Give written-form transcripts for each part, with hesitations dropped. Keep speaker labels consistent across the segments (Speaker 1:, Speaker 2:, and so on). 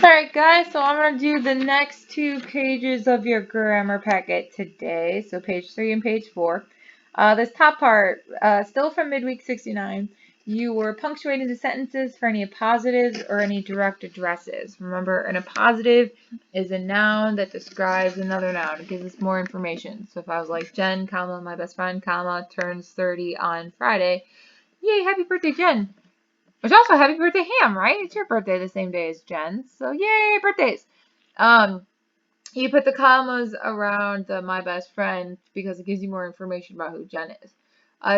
Speaker 1: Alright guys, so I'm going to do the next 2 pages of your grammar packet today. So page 3 and page 4. This top part, still from midweek 69, you were punctuating the sentences for any appositives or any direct addresses. Remember, an appositive is a noun that describes another noun. It gives us more information. So if I was like, Jen, comma, my best friend, comma, turns 30 on Friday, yay, happy birthday, Jen. Which also, happy birthday, Ham, right? It's your birthday the same day as Jen's. So, yay, birthdays. You put the commas around the my best friend because it gives you more information about who Jen is.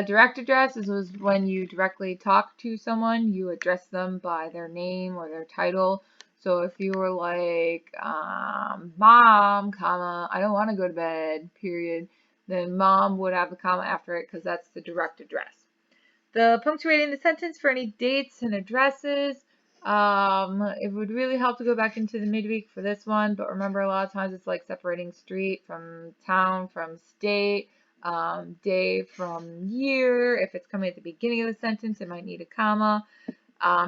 Speaker 1: Direct address was when you directly talk to someone. You address them by their name or their title. So if you were like, Mom, comma, I don't want to go to bed, period, then Mom would have the comma after it because that's the direct address. The punctuating the sentence for any dates and addresses. It would really help to go back into the midweek for this one, but remember, a lot of times it's like separating street from town from state, day from year. If it's coming at the beginning of the sentence, it might need a comma.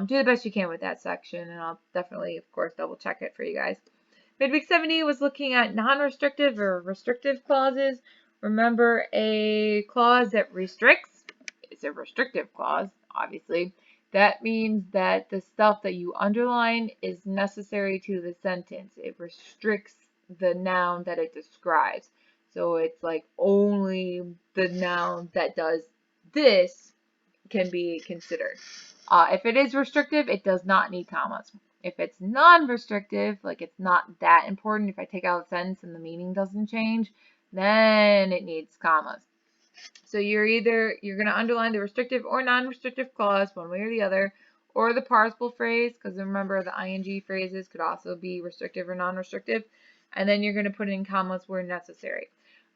Speaker 1: Do the best you can with that section, and I'll definitely, of course, double check it for you guys. Midweek 70 was looking at non-restrictive or restrictive clauses. Remember, a clause that restricts, it's a restrictive clause, obviously. That means that the stuff that you underline is necessary to the sentence. It restricts the noun that it describes. So it's like only the noun that does this can be considered. If it is restrictive, it does not need commas. If it's non-restrictive, like it's not that important, if I take out a sentence and the meaning doesn't change, then it needs commas. So you're going to underline the restrictive or non-restrictive clause one way or the other, or the participle phrase, because remember the ing phrases could also be restrictive or non-restrictive, and then you're going to put in commas where necessary.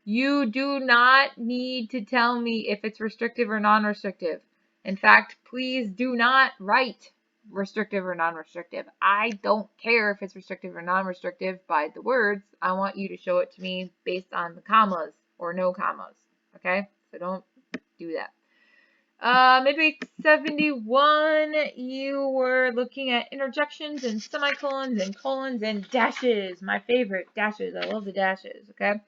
Speaker 1: You do not need to tell me if it's restrictive or non-restrictive. In fact, please do not write restrictive or non-restrictive. I don't care if it's restrictive or non-restrictive by the words. I want you to show it to me based on the commas or no commas. Okay? So don't do that. Midweek 71, you were looking at interjections and semicolons and colons and dashes. My favorite, dashes. I love the dashes, okay?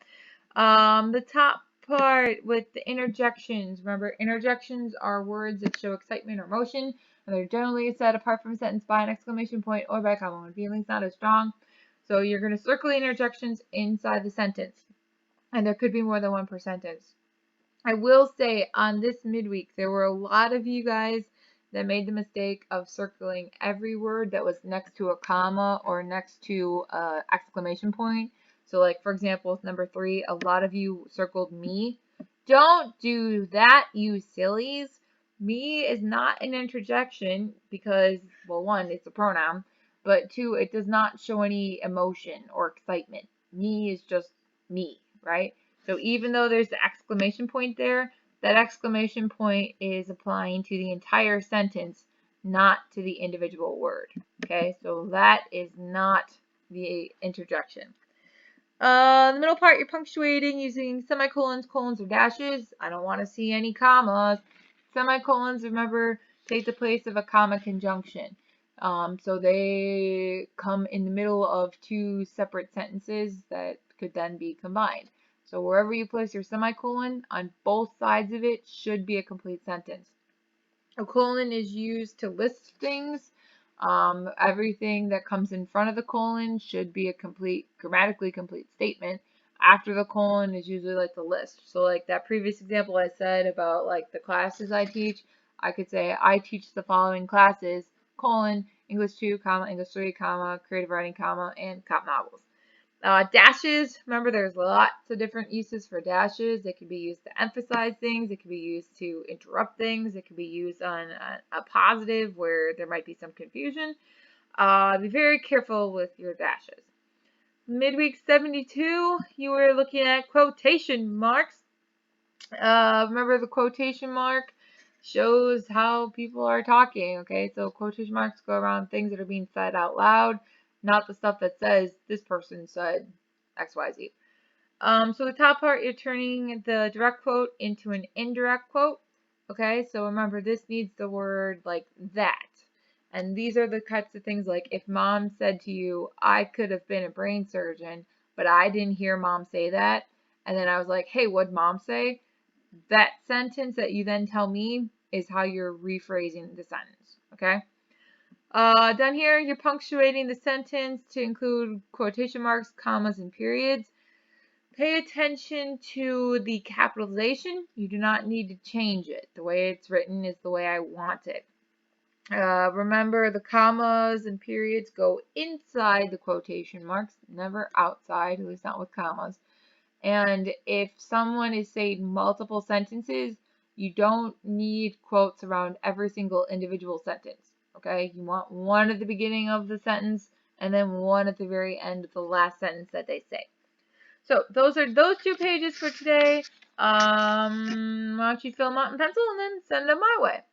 Speaker 1: The top part with the interjections. Remember, interjections are words that show excitement or motion, and they're generally said apart from a sentence by an exclamation point or by a comma when feeling's not as strong. So you're going to circle the interjections inside the sentence, and there could be more than one per sentence. I will say on this midweek, there were a lot of you guys that made the mistake of circling every word that was next to a comma or next to an exclamation point. So like, for example, with number 3, a lot of you circled me. Don't do that, you sillies. Me is not an interjection because, well, 1, it's a pronoun, but 2, it does not show any emotion or excitement. Me is just me, right? So even though there's the exclamation point there, that exclamation point is applying to the entire sentence, not to the individual word. Okay, so that is not the interjection. The middle part, you're punctuating using semicolons, colons, or dashes. I don't want to see any commas. Semicolons, remember, take the place of a comma conjunction. So they come in the middle of 2 separate sentences that could then be combined. So wherever you place your semicolon, on both sides of it should be a complete sentence. A colon is used to list things. Everything that comes in front of the colon should be a grammatically complete statement. After the colon is usually like the list. So like that previous example I said about like the classes I teach, I could say I teach the following classes, colon, English 2, comma, English 3, comma, creative writing, comma, and cop novels. Dashes, remember there's lots of different uses for dashes. They can be used to emphasize things. It can be used to interrupt things. It can be used on a positive where there might be some confusion. Be very careful with your dashes. Midweek 72, you were looking at quotation marks. Remember the quotation mark shows how people are talking, okay? So quotation marks go around things that are being said out loud, not the stuff that says this person said XYZ. So the top part, you're turning the direct quote into an indirect quote, okay? So remember, this needs the word like that. And these are the types of things like if mom said to you, I could have been a brain surgeon, but I didn't hear mom say that. And then I was like, hey, what'd mom say? That sentence that you then tell me is how you're rephrasing the sentence. Okay? Down here, you're punctuating the sentence to include quotation marks, commas, and periods. Pay attention to the capitalization. You do not need to change it. The way it's written is the way I want it. Remember, the commas and periods go inside the quotation marks, never outside, at least not with commas. And if someone is saying multiple sentences, you don't need quotes around every single individual sentence. Okay? You want one at the beginning of the sentence and then one at the very end of the last sentence that they say. So those are those 2 pages for today. Why don't you fill them out in pencil and then send them my way.